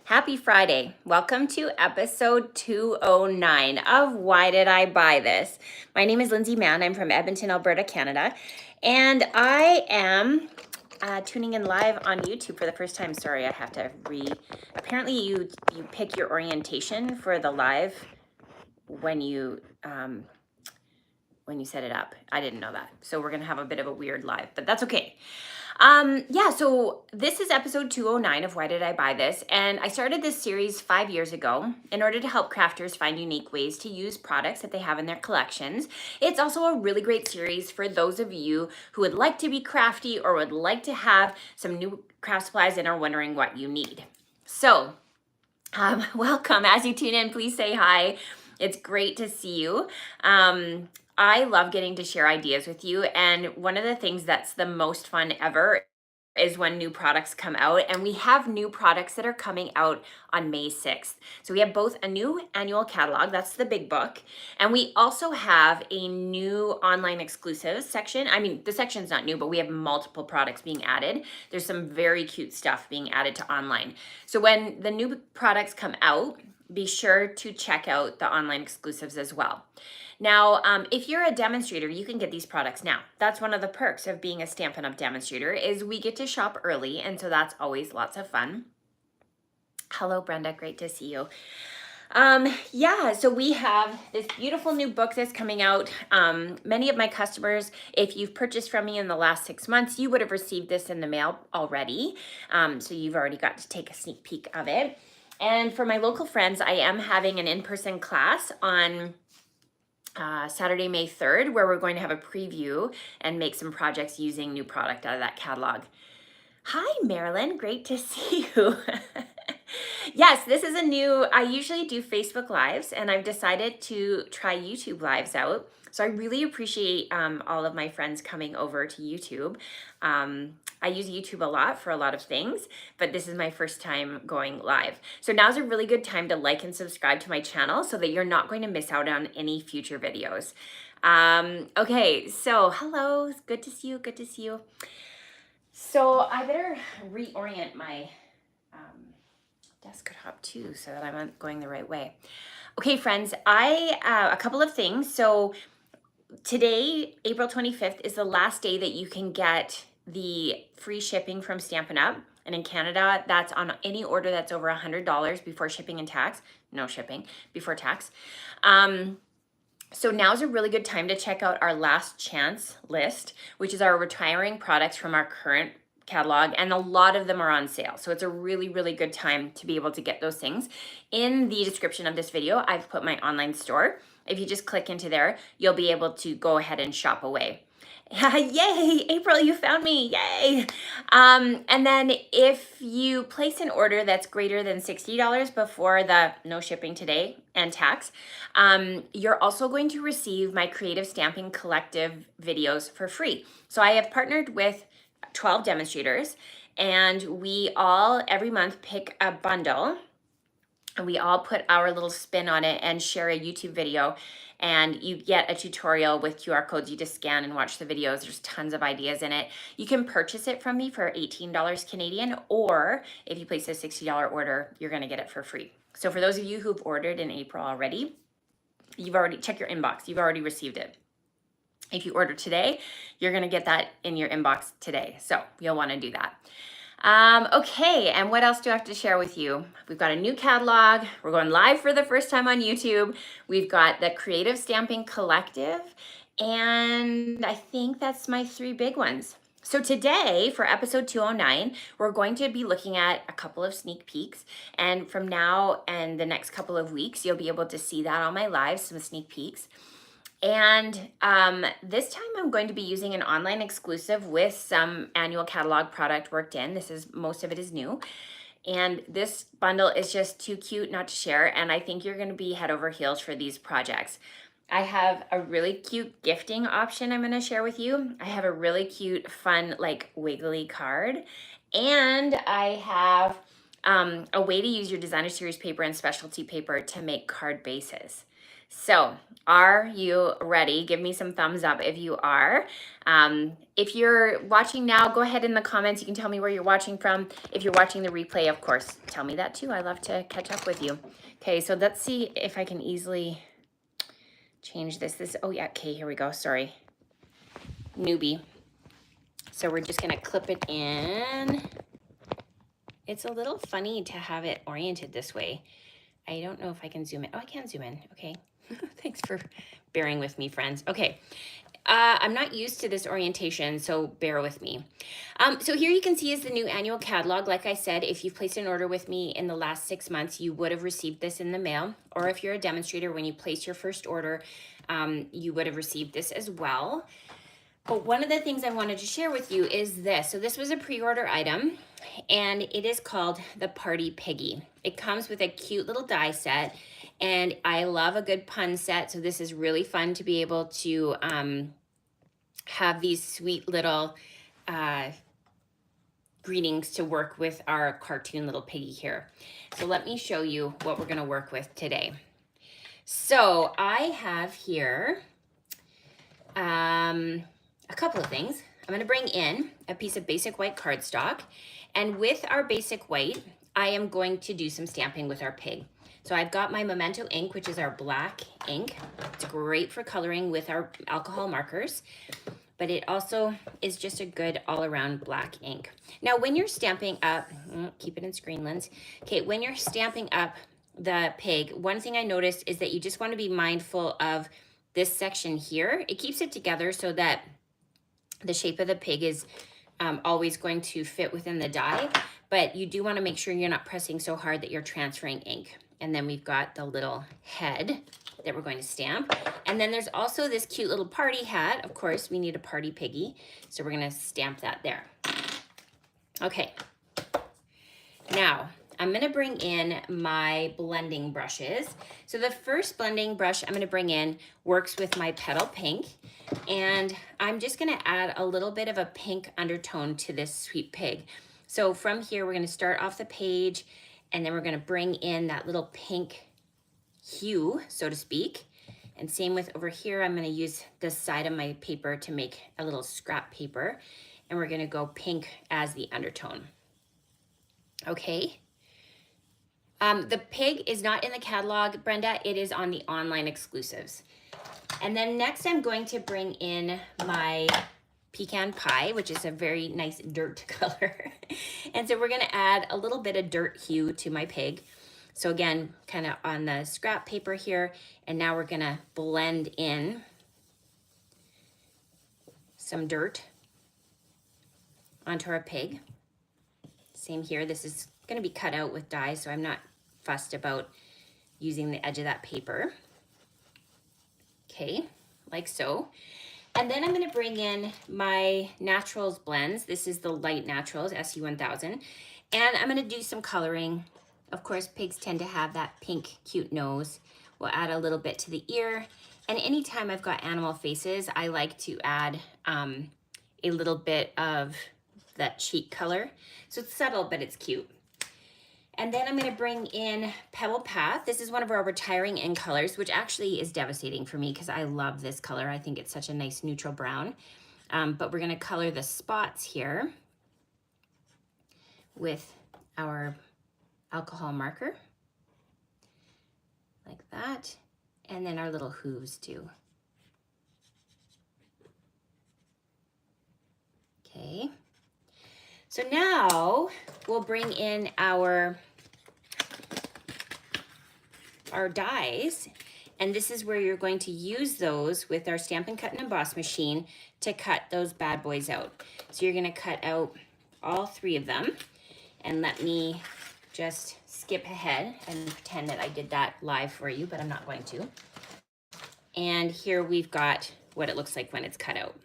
Happy Friday. Welcome to episode 209 of Why Did I Buy This? My name is Lynsay Mahon. I'm from Edmonton, Alberta, Canada. And I am tuning in live on YouTube for the first time. Sorry, I have to apparently you pick your orientation for the live when you set it up. I didn't know that. So we're going to have a bit of a weird live, but that's okay. So this is episode 209 of Why Did I Buy This? And I started this series 5 years ago in order to help crafters find unique ways to use products that they have in their collections. It's also a really great series for those of you who would like to be crafty or would like to have some new craft supplies and are wondering what you need. So, welcome. As you tune in, please say hi. It's great to see you. I love getting to share ideas with you. And one of the things that's the most fun ever is when new products come out. And we have new products that are coming out on May 6th. So we have both a new annual catalog, that's the big book. And we also have a new online exclusives section. I mean, the section's not new, but we have multiple products being added. There's some very cute stuff being added to online. So when the new products come out, be sure to check out the online exclusives as well. Now, if you're a demonstrator, you can get these products now. That's one of the perks of being a Stampin' Up! Demonstrator is we get to shop early, and so that's always lots of fun. Hello, Brenda. Great to see you. So we have this beautiful new book that's coming out. Many of my customers, if you've purchased from me in the last 6 months, you would have received this in the mail already. So you've already got to take a sneak peek of it. And for my local friends, I am having an in-person class on Saturday, May 3rd, where we're going to have a preview and make some projects using new product out of that catalog. Hi, Marilyn. Great to see you. Yes, this is I usually do Facebook Lives, and I've decided to try YouTube Lives out. So I really appreciate all of my friends coming over to YouTube. I use YouTube a lot for a lot of things, but this is my first time going live. So now's a really good time to like and subscribe to my channel so that you're not going to miss out on any future videos. Okay, so hello, it's good to see you, good to see you. So I better reorient my desktop too so that I'm going the right way. Okay, friends, a couple of things. So today, April 25th, is the last day that you can get the free shipping from Stampin' Up! And in Canada, that's on any order that's over $100 before shipping and tax. No shipping, before tax. So now's a really good time to check out our last chance list, which is our retiring products from our current catalog, and a lot of them are on sale. So it's a really, really good time to be able to get those things. In the description of this video, I've put my online store. If you just click into there, you'll be able to go ahead and shop away. Yay, April, you found me, yay. And then if you place an order that's greater than $60 before the no shipping today and tax, you're also going to receive my Creative Stamping Collective videos for free. So I have partnered with 12 demonstrators, and we all every month pick a bundle, and we all put our little spin on it and share a YouTube video, and you get a tutorial with QR codes. You just scan and watch the videos. There's tons of ideas in it. You can purchase it from me for $18 Canadian, or if you place a $60 order, you're going to get it for free. So for those of you who've ordered in April already, you've already checked your inbox. You've already received it. If you order today, you're going to get that in your inbox today. So you'll want to do that. Okay, and what else do I have to share with you? We've got a new catalog. We're going live for the first time on YouTube. We've got the Creative Stamping Collective, and I think that's my 3 big ones. So today, for episode 209, we're going to be looking at a couple of sneak peeks, and from now and the next couple of weeks, you'll be able to see that on my lives, some sneak peeks. And this time I'm going to be using an online exclusive with some annual catalog product worked in. Most of it is new. And this bundle is just too cute not to share. And I think you're going to be head over heels for these projects. I have a really cute gifting option I'm going to share with you. I have a really cute, fun, like wiggly card. And I have a way to use your designer series paper and specialty paper to make card bases. So, are you ready? Give me some thumbs up if you are. If you're watching now, go ahead in the comments. You can tell me where you're watching from. If you're watching the replay, of course, tell me that too. I love to catch up with you. Okay, so let's see if I can easily change this. Oh yeah, okay, here we go. Sorry. Newbie. So we're just gonna clip it in. It's a little funny to have it oriented this way. I don't know if I can zoom in. Oh, I can zoom in. Okay. Thanks for bearing with me, friends. Okay. I'm not used to this orientation, so bear with me. So here you can see is the new annual catalog. Like I said, if you've placed an order with me in the last 6 months, you would have received this in the mail. Or if you're a demonstrator, when you place your first order, you would have received this as well. But one of the things I wanted to share with you is this. So this was a pre-order item, and it is called the Party Piggy. It comes with a cute little die set, and I love a good pun set, so this is really fun to be able to have these sweet little greetings to work with our cartoon little piggy here. So let me show you what we're gonna work with today. So I have here a couple of things. I'm going to bring in a piece of basic white cardstock, and with our basic white, I am going to do some stamping with our pig. So I've got my Memento ink, which is our black ink. It's great for coloring with our alcohol markers, but it also is just a good all-around black ink. Now, when you're stamping up, keep it in screen, Lens. Okay, when you're stamping up the pig, one thing I noticed is that you just want to be mindful of this section here. It keeps it together so that the shape of the pig is always going to fit within the die, but you do want to make sure you're not pressing so hard that you're transferring ink. And then we've got the little head that we're going to stamp. And then there's also this cute little party hat. Of course, we need a party piggy, so we're going to stamp that there. Okay. Now, I'm going to bring in my blending brushes. So the first blending brush I'm going to bring in works with my Petal Pink. And I'm just going to add a little bit of a pink undertone to this sweet pig. So from here, we're going to start off the page, and then we're going to bring in that little pink hue, so to speak. And same with over here, I'm going to use this side of my paper to make a little scrap paper. And we're going to go pink as the undertone. Okay. The pig is not in the catalog, Brenda. It is on the online exclusives. And then next I'm going to bring in my pecan pie, which is a very nice dirt color. And so we're going to add a little bit of dirt hue to my pig. So again, kind of on the scrap paper here. And now we're going to blend in some dirt onto our pig. Same here. This is going to be cut out with die, so I'm not fussed about using the edge of that paper. Okay, like so. And then I'm going to bring in my Naturals blends. This is the Light Naturals SU1000. And I'm going to do some coloring. Of course, pigs tend to have that pink, cute nose. We'll add a little bit to the ear. And anytime I've got animal faces, I like to add a little bit of that cheek color. So it's subtle, but it's cute. And then I'm going to bring in Pebble Path. This is one of our retiring in colors, which actually is devastating for me because I love this color. I think it's such a nice neutral brown. But we're going to color the spots here with our alcohol marker, like that. And then our little hooves too. Okay. So now we'll bring in our dies, and this is where you're going to use those with our Stampin' Cut and Emboss machine to cut those bad boys out. So you're going to cut out all 3 of them, and let me just skip ahead and pretend that I did that live for you, but I'm not going to. And here we've got what it looks like when it's cut out.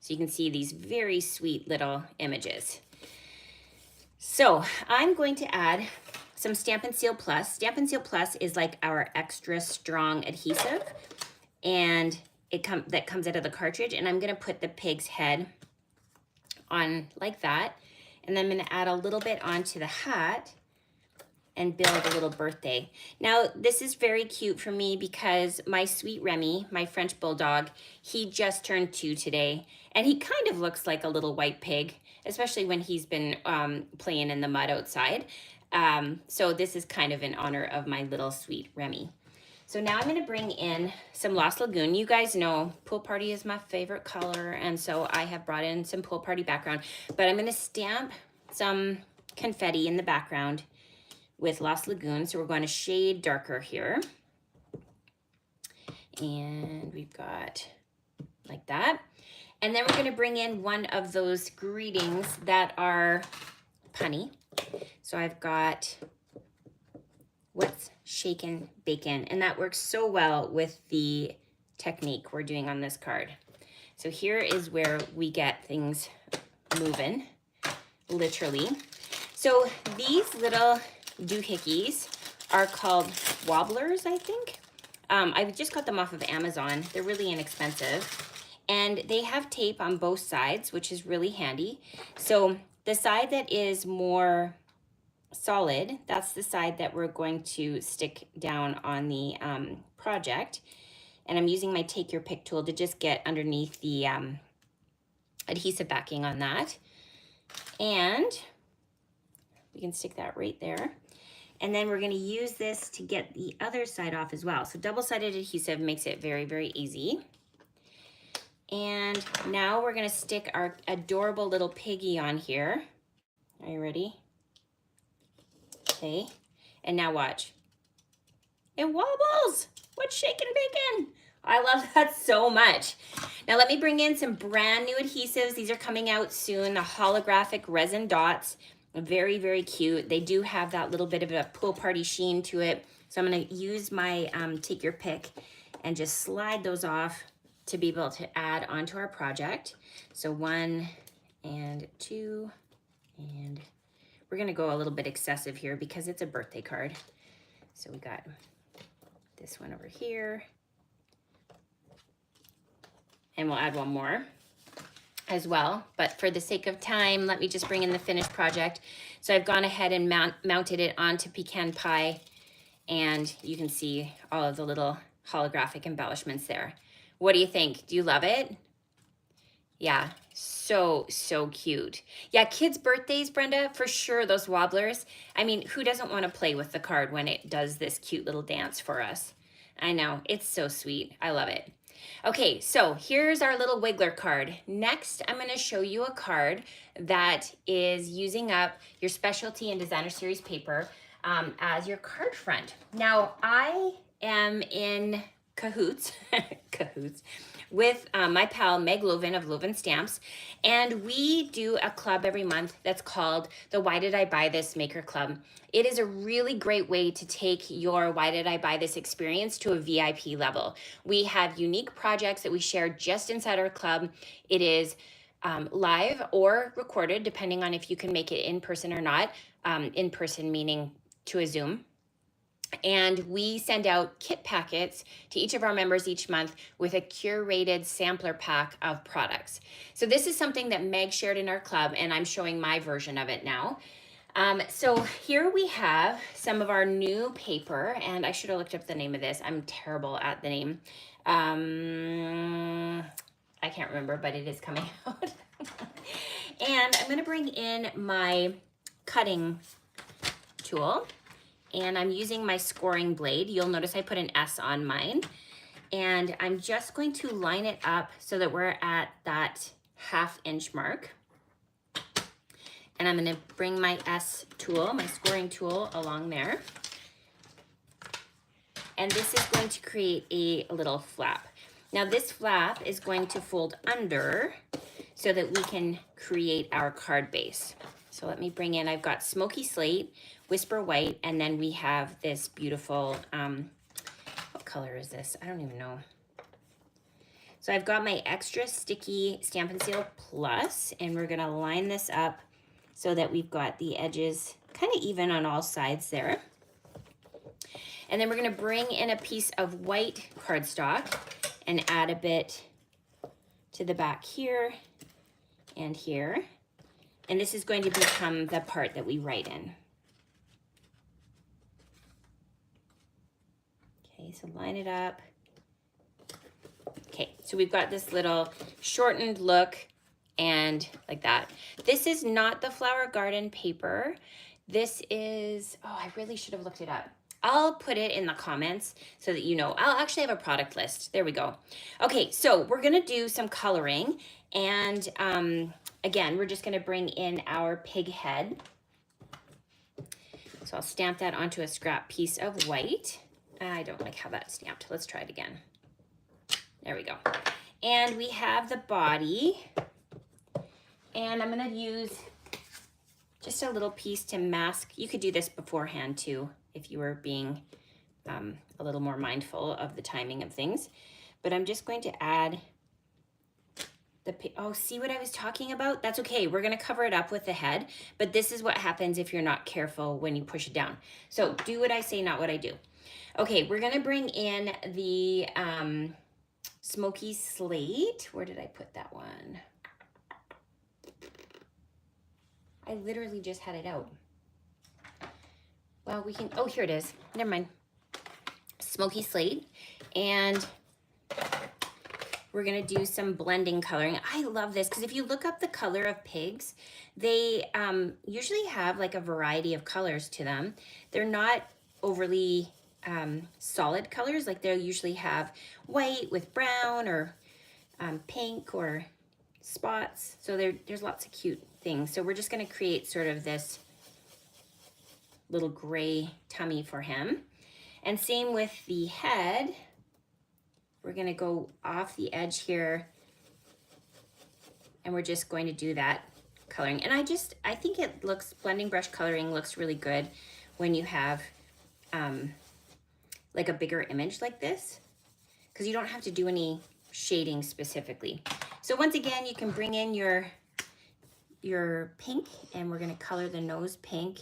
So you can see these very sweet little images. So I'm going to add some Stampin' Seal Plus. Stampin' Seal Plus is like our extra strong adhesive, and that comes out of the cartridge. And I'm going to put the pig's head on like that. And then I'm going to add a little bit onto the hat and build a little birthday. Now, this is very cute for me because my sweet Remy, my French bulldog, he just turned 2 today, and he kind of looks like a little white pig, especially when he's been playing in the mud outside. So this is kind of in honor of my little sweet Remy. So now I'm gonna bring in some Lost Lagoon. You guys know Pool Party is my favorite color, and so I have brought in some Pool Party background, but I'm gonna stamp some confetti in the background with Lost Lagoon. So we're going to shade darker here. And we've got like that. And then we're going to bring in one of those greetings that are punny. So I've got what's shaken bacon, and that works so well with the technique we're doing on this card. So here is where we get things moving, literally. So these little doohickeys are called Wobblers, I think. I just got them off of Amazon. They're really inexpensive. And they have tape on both sides, which is really handy. So the side that is more solid, that's the side that we're going to stick down on the project. And I'm using my Take Your Pick tool to just get underneath the adhesive backing on that. And we can stick that right there. And then we're going to use this to get the other side off as well. So double-sided adhesive makes it very, very easy. And now we're going to stick our adorable little piggy on here. Are you ready? Okay. And now watch. It wobbles! What's shaking bacon? I love that so much. Now let me bring in some brand new adhesives. These are coming out soon, the holographic resin dots. Very, very cute. They do have that little bit of a Pool Party sheen to it. So I'm going to use my Take Your Pick and just slide those off to be able to add onto our project. So 1 and 2, and we're going to go a little bit excessive here because it's a birthday card. So we got this one over here, and we'll add one more as well, but for the sake of time, let me just bring in the finished project. So I've gone ahead and mounted it onto pecan pie, and you can see all of the little holographic embellishments there. What do you think? Do you love it? Yeah, so cute. Yeah, kids' birthdays, Brenda, for sure, those Wobblers. I mean, who doesn't want to play with the card when it does this cute little dance for us? I know, it's so sweet. I love it. Okay, so here's our little Wiggler card. Next, I'm going to show you a card that is using up your specialty and designer series paper as your card front. Now, I am in cahoots with my pal Meg Loven of Loven Stamps, and we do a club every month that's called the Why Did I Buy This Maker Club. It is a really great way to take your Why Did I Buy This experience to a VIP level. We have unique projects that we share just inside our club. It is live or recorded, depending on if you can make it in person or not. In person meaning to a Zoom. And we send out kit packets to each of our members each month with a curated sampler pack of products. So this is something that Meg shared in our club, and I'm showing my version of it now. So here we have some of our new paper, and I should have looked up the name of this. I'm terrible at the name. I can't remember, but it is coming out. And I'm gonna bring in my cutting tool, and I'm using my scoring blade. You'll notice I put an S on mine, and I'm just going to line it up so that we're at that 1/2 inch mark. And I'm gonna bring my S tool, my scoring tool, along there. And this is going to create a little flap. Now this flap is going to fold under so that we can create our card base. So let me bring in, I've got Smoky Slate, Whisper White, and then we have this beautiful, what color is this? I don't even know. So I've got my extra sticky Stampin' Seal Plus, and we're gonna line this up so that we've got the edges kind of even on all sides there. And then we're gonna bring in a piece of white cardstock and add a bit to the back here and here. And this is going to become the part that we write in. Okay, so line it up. Okay, so we've got this little shortened look and like that. This is not the Flower Garden paper. This is, oh, I really should have looked it up. I'll put it in the comments so that you know. I'll actually have a product list. There we go. Okay, so we're gonna do some coloring, and again, we're just gonna bring in our pig head. So I'll stamp that onto a scrap piece of white. I don't like how that's stamped. Let's try it again. There we go. And we have the body. And I'm gonna use just a little piece to mask. You could do this beforehand too, if you were being a little more mindful of the timing of things. But I'm just going to add the, oh, see what I was talking about? That's okay, we're gonna cover it up with the head, but this is what happens if you're not careful when you push it down. So do what I say, not what I do. Okay, we're gonna bring in the Smoky Slate. Where did I put that one? I literally just had it out. Well, we can, oh, here it is. Never mind. Smoky Slate. And we're gonna do some blending coloring. I love this because if you look up the color of pigs, they usually have like a variety of colors to them. They're not overly solid colors. Like they'll usually have white with brown or pink or spots. So there's lots of cute things. So we're just gonna create sort of this little gray tummy for him. And same with the head. We're gonna go off the edge here and we're just going to do that coloring. And I think it looks, blending brush coloring looks really good when you have like a bigger image like this, because you don't have to do any shading specifically. So once again, you can bring in your pink, and we're gonna color the nose pink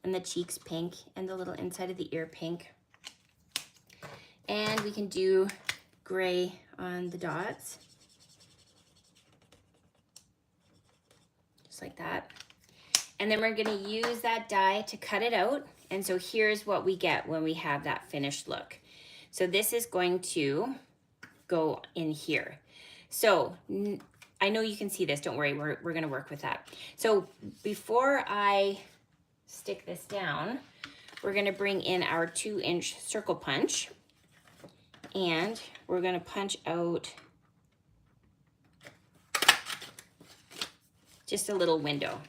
and the cheeks pink and the little inside of the ear pink. And we can do gray on the dots, just like that. And then we're gonna use that die to cut it out. And so here's what we get when we have that finished look. So this is going to go in here. So I know you can see this, don't worry, we're gonna work with that. So before I stick this down, we're gonna bring in our 2-inch circle punch, and we're gonna punch out just a little window.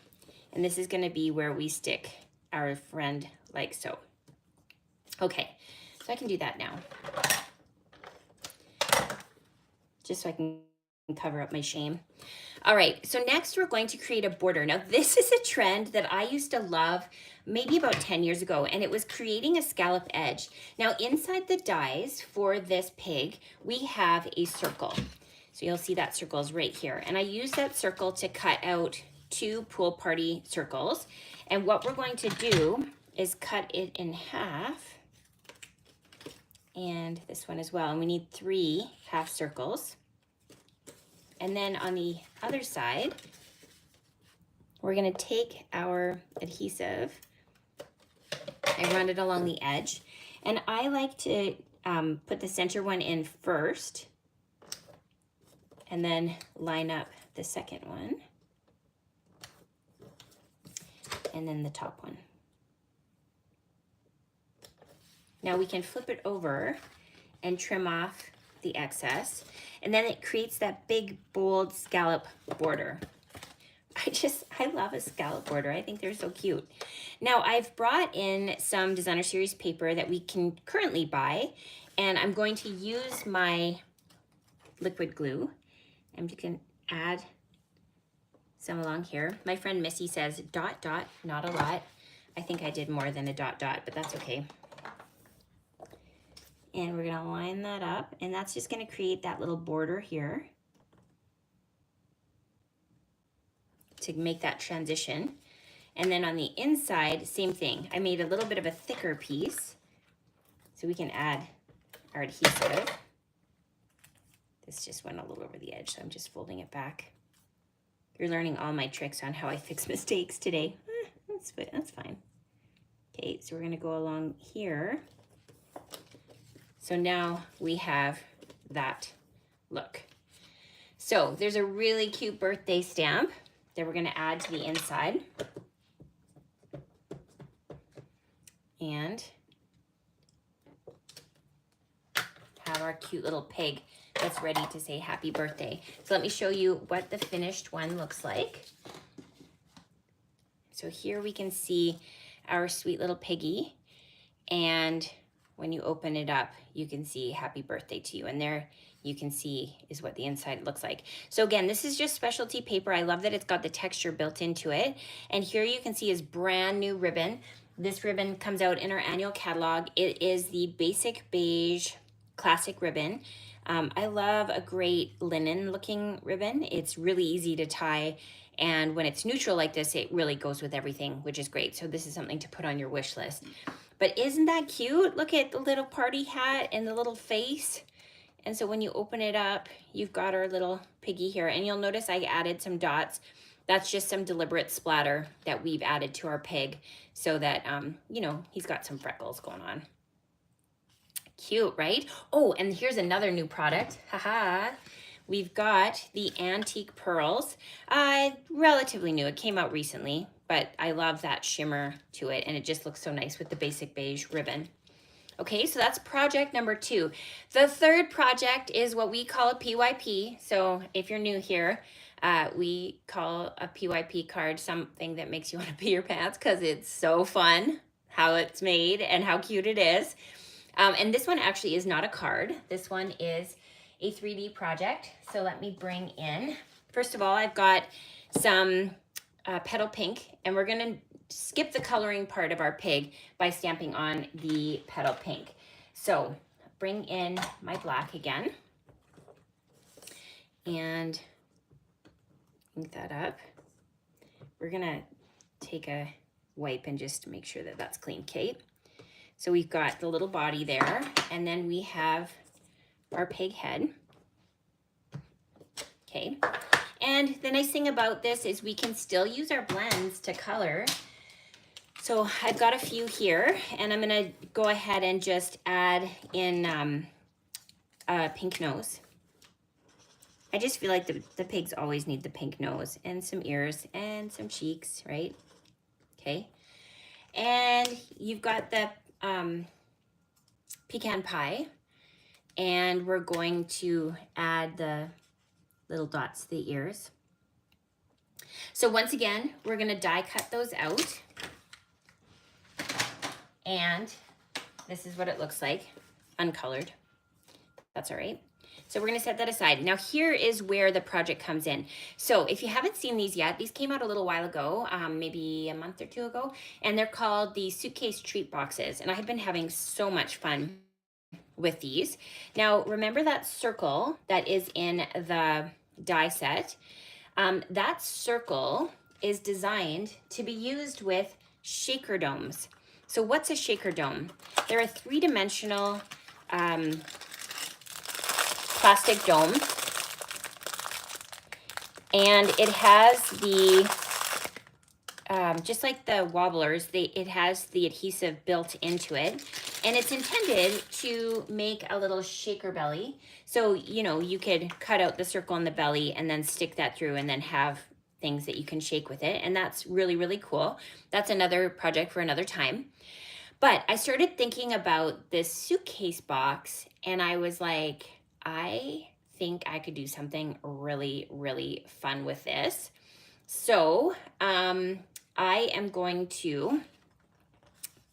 And this is gonna be where we stick our friend like so. Okay, so I can do that now. Just so I can cover up my shame. All right, so next we're going to create a border. Now this is a trend that I used to love maybe about 10 years ago, and it was creating a scallop edge. Now inside the dies for this pig, we have a circle. So you'll see that circle is right here. And I use that circle to cut out 2 pool party circles. And what we're going to do is cut it in half, and this one as well. And we need 3 half circles. And then on the other side, we're gonna take our adhesive and run it along the edge. And I like to put the center one in first and then line up the second one and then the top one. Now we can flip it over and trim off the excess, and then it creates that big bold scallop border. I love a scallop border. I think they're so cute. Now I've brought in some Designer Series paper that we can currently buy, and I'm going to use my liquid glue. I'm just gonna add some along here. My friend Missy says dot dot, not a lot. I think I did more than a dot dot, but that's okay. And we're gonna line that up, and that's just gonna create that little border here to make that transition. And then on the inside, same thing. I made a little bit of a thicker piece so we can add our adhesive. This just went a little over the edge, so I'm just folding it back. You're learning all my tricks on how I fix mistakes today. That's fine. Okay, so we're gonna go along here. So now we have that look. So there's a really cute birthday stamp that we're gonna add to the inside. And have our cute little pig that's ready to say happy birthday. So let me show you what the finished one looks like. So here we can see our sweet little piggy, and when you open it up, you can see happy birthday to you. And there you can see is what the inside looks like. So again, this is just specialty paper. I love that it's got the texture built into it. And here you can see is brand new ribbon. This ribbon comes out in our annual catalog. It is the basic beige classic ribbon. I love a great linen looking ribbon. It's really easy to tie. And when it's neutral like this, it really goes with everything, which is great. So this is something to put on your wish list. But isn't that cute? Look at the little party hat and the little face. And so when you open it up, you've got our little piggy here. And you'll notice I added some dots. That's just some deliberate splatter that we've added to our pig so that, you know, he's got some freckles going on. Cute, right? Oh, and here's another new product. Haha. We've got the antique pearls. Relatively new. It came out recently, but I love that shimmer to it, and it just looks so nice with the basic beige ribbon. Okay, so that's project number 2. The third project is what we call a PYP. So if you're new here, we call a PYP card something that makes you want to pee your pants because it's so fun how it's made and how cute it is. And this one actually is not a card. This one is a 3D project. So let me bring in, first of all, I've got some petal pink, and we're gonna skip the coloring part of our pig by stamping on the petal pink. So bring in my black again and ink that up. We're gonna take a wipe and just make sure that that's clean, Kate. So we've got the little body there, and then we have our pig head. Okay, and the nice thing about this is we can still use our blends to color. So I've got a few here, and I'm gonna go ahead and just add in a pink nose. I just feel like the pigs always need the pink nose and some ears and some cheeks, right? Okay, and you've got the pecan pie, and we're going to add the little dots, the ears. So once again, we're gonna die cut those out, and this is what it looks like, uncolored. That's all right. So we're gonna set that aside. Now here is where the project comes in. So if you haven't seen these yet, these came out a little while ago, maybe a month or 2 ago, and they're called the suitcase treat boxes. And I have been having so much fun with these. Now remember that circle that is in the die set? That circle is designed to be used with shaker domes. So what's a shaker dome? They're a 3-dimensional plastic dome, and it has the just like the Wobblers, it has the adhesive built into it, and it's intended to make a little shaker belly. So, you know, you could cut out the circle in the belly and then stick that through and then have things that you can shake with it. And that's really, really cool. That's another project for another time. But I started thinking about this suitcase box, and I was like, I think I could do something really, really fun with this. So I am going to,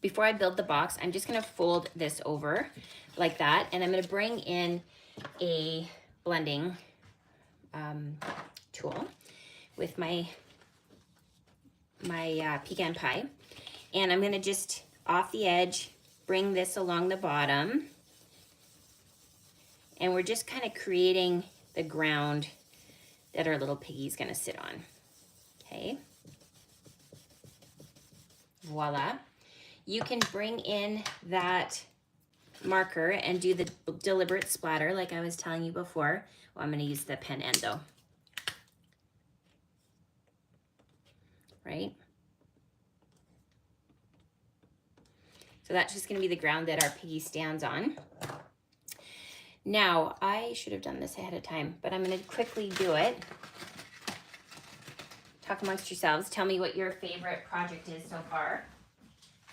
before I build the box, I'm just gonna fold this over like that, and I'm gonna bring in a blending tool with my pecan pie, and I'm gonna just off the edge bring this along the bottom, and we're just kind of creating the ground that our little piggy's gonna sit on. Okay, voila. You can bring in that marker and do the deliberate splatter like I was telling you before. Well, I'm gonna use the pen end though. Right? So that's just gonna be the ground that our piggy stands on. Now, I should have done this ahead of time, but I'm gonna quickly do it. Talk amongst yourselves. Tell me what your favorite project is so far.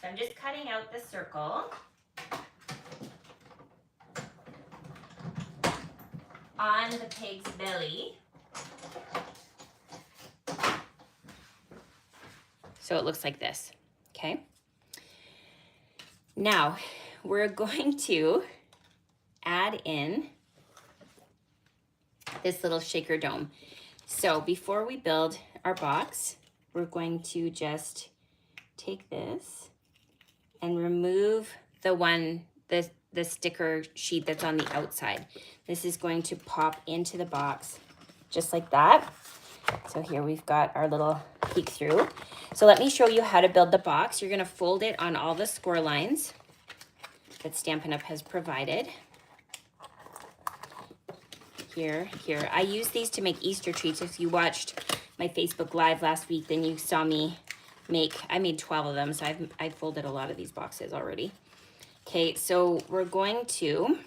So I'm just cutting out the circle on the pig's belly. So it looks like this, okay? Now, we're going to add in this little shaker dome. So before we build our box, we're going to just take this and remove the sticker sheet that's on the outside. This is going to pop into the box just like that. So here we've got our little peek through. So let me show you how to build the box. You're gonna fold it on all the score lines that Stampin' Up has provided. Here. I use these to make Easter treats. If you watched my Facebook Live last week, then you saw me I made 12 of them, so I've folded a lot of these boxes already. Okay, so we're going to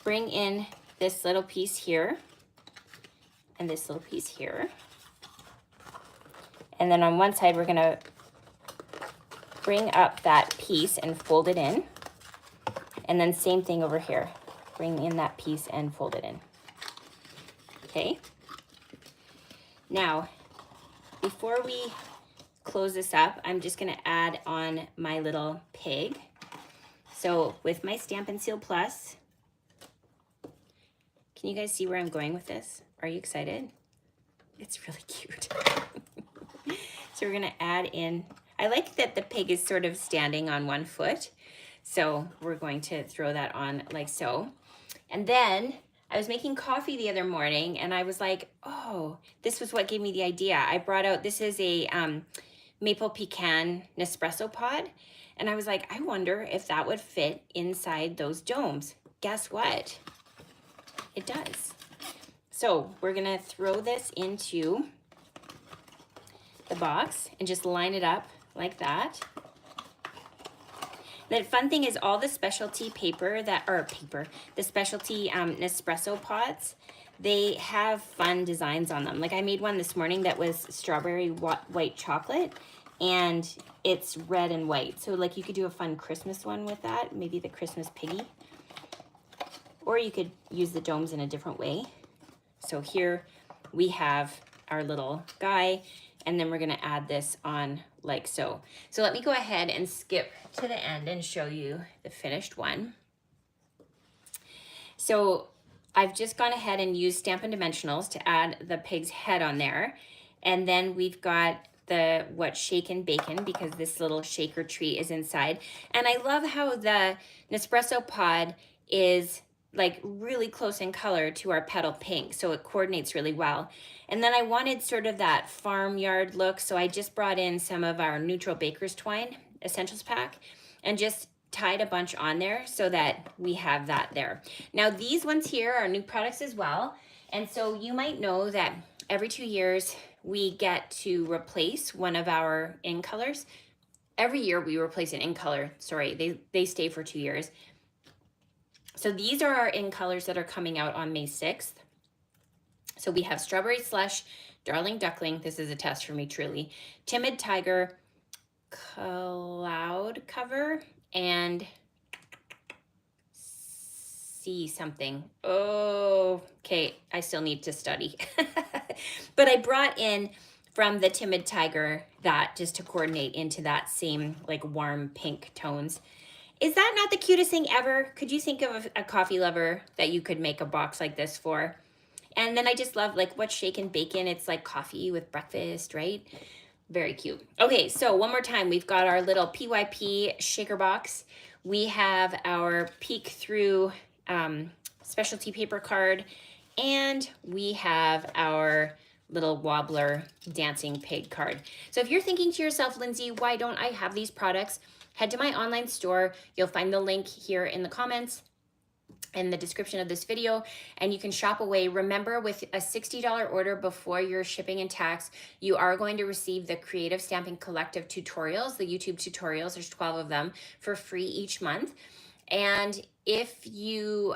bring in this little piece here and this little piece here. And then on one side, we're gonna bring up that piece and fold it in. And then same thing over here. Bring in that piece and fold it in. Okay. Now, before we close this up, I'm just gonna add on my little pig. So with my Stampin' Seal Plus, can you guys see where I'm going with this? Are you excited? It's really cute. So we're gonna add in, I like that the pig is sort of standing on one foot. So we're going to throw that on like so. And then I was making coffee the other morning and I was like, oh, this was what gave me the idea. I brought out, this is a maple pecan Nespresso pod. And I was like, I wonder if that would fit inside those domes. Guess what? It does. So we're gonna throw this into the box and just line it up like that. The fun thing is all the specialty the specialty Nespresso pods, they have fun designs on them. Like I made one this morning that was strawberry white chocolate and it's red and white. So like you could do a fun Christmas one with that, maybe the Christmas piggy. Or you could use the domes in a different way. So here we have our little guy, and then we're gonna add this on like so. So let me go ahead and skip to the end and show you the finished one. So I've just gone ahead and used Stampin' Dimensionals to add the pig's head on there. And then we've got the shaken bacon because this little shaker tree is inside. And I love how the Nespresso pod is like really close in color to our petal pink, so it coordinates really well. And then I wanted sort of that farmyard look, so I just brought in some of our neutral baker's twine essentials pack and just tied a bunch on there so that we have that there. Now these ones here are new products as well, and so you might know that every 2 years we get to replace one of our in colors. Every year we replace an in color, sorry, they stay for 2 years. So these are our in colors that are coming out on May 6th. So we have Strawberry Slush, Darling Duckling, this is a test for me truly, Timid Tiger, Cloud Cover, and see something. Oh, okay, I still need to study. But I brought in from the Timid Tiger that just to coordinate into that same like warm pink tones. Is that not the cutest thing ever? Could you think of a coffee lover that you could make a box like this for? And then I just love like what's shaken bacon. It's like coffee with breakfast, right? Very cute. Okay, so one more time. We've got our little PYP shaker box. We have our peek through specialty paper card. And we have our little Wobbler dancing pig card. So if you're thinking to yourself, Lynsay, why don't I have these products? Head to my online store. You'll find the link here in the comments in the description of this video, and you can shop away. Remember, with a $60 order before your shipping and tax, you are going to receive the Creative Stamping Collective tutorials, the YouTube tutorials, there's 12 of them, for free each month. And if you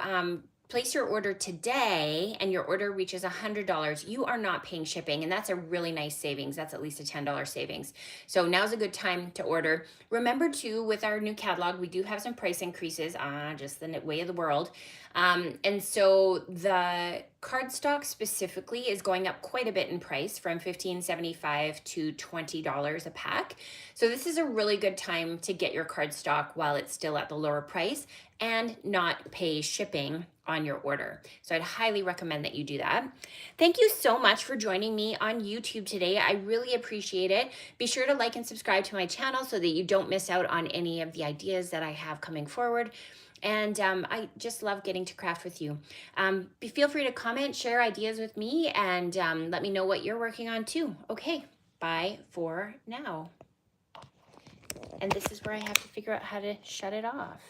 place your order today and your order reaches $100, you are not paying shipping, and that's a really nice savings. That's at least a $10 savings. So now's a good time to order. Remember too, with our new catalog, we do have some price increases, just the way of the world. And so the cardstock specifically is going up quite a bit in price, from $15.75 to $20 a pack. So this is a really good time to get your cardstock while it's still at the lower price and not pay shipping on your order. So I'd highly recommend that you do that. Thank you so much for joining me on YouTube today. I really appreciate it. Be sure to like and subscribe to my channel so that you don't miss out on any of the ideas that I have coming forward. And I just love getting to craft with you. Feel free to comment, share ideas with me, and let me know what you're working on too. Okay, bye for now. And this is where I have to figure out how to shut it off.